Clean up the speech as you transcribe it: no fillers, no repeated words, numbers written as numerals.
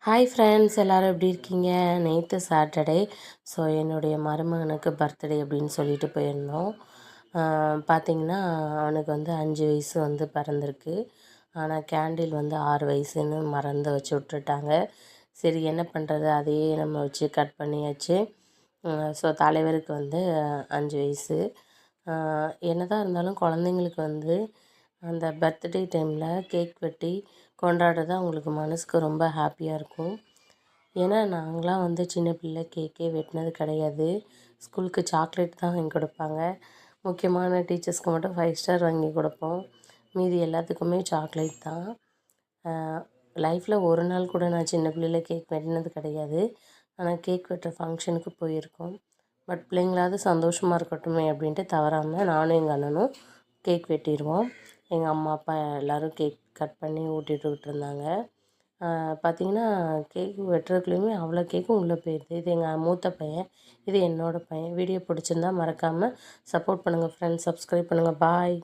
Hi friends, எல்லோரும் எப்படி இருக்கீங்க? நேற்று சாட்டர்டே. ஸோ என்னுடைய மருமகனுக்கு பர்த்டே அப்படின்னு சொல்லிட்டு போயிருந்தோம். பார்த்திங்கன்னா அவனுக்கு வந்து 5 வயசு வந்து பிறந்திருக்கு. ஆனால் கேண்டில் வந்து 6 வயசுன்னு மறந்து வச்சு விட்டுட்டாங்க. சரி என்ன பண்ணுறது, அதையே நம்ம வச்சு கட் பண்ணியாச்சு. ஸோ தலைவருக்கு வந்து 5 வயசு. என்னதான் இருந்தாலும் குழந்தைங்களுக்கு வந்து அந்த பர்த்டே டைமில் கேக் வெட்டி கொண்டாடுறது அவங்களுக்கு மனசுக்கு ரொம்ப ஹாப்பியாக இருக்கும். ஏன்னா நாங்களாம் வந்து சின்ன பிள்ளை கேக்கே வெட்டினது கிடையாது. ஸ்கூலுக்கு சாக்லேட் தான் வாங்கி கொடுப்பாங்க. முக்கியமான டீச்சர்ஸ்க்கு மட்டும் 5 ஸ்டார் வாங்கி கொடுப்போம். மீதி எல்லாத்துக்குமே சாக்லேட் தான். லைஃப்பில் ஒரு நாள் கூட நான் சின்ன பிள்ளையில் கேக் வெட்டினது கிடையாது. ஆனால் கேக் வெட்டுற ஃபங்க்ஷனுக்கு போயிருக்கோம். பட் பிள்ளைங்களாவது சந்தோஷமாக இருக்கட்டுமே அப்படின்ட்டு தவறாமல் நானும் எங்கள் அண்ணனும் கேக் வெட்டிடுவோம். எங்கள் அம்மா அப்பா எல்லோரும் கேக் கட் பண்ணி ஊட்டிட்டுக்கிட்டு இருந்தாங்க. பார்த்திங்கன்னா கேக் வெட்டுறதுக்குள்ளேயுமே அவ்வளோ கேக்கும் உள்ளே போயிடுது. இது எங்கள் மூத்த பையன், இது என்னோடய பையன். வீடியோ பிடிச்சிருந்தா மறக்காமல் சப்போர்ட் பண்ணுங்கள் ஃப்ரெண்ட்ஸ், சப்ஸ்கிரைப் பண்ணுங்கள். பாய்.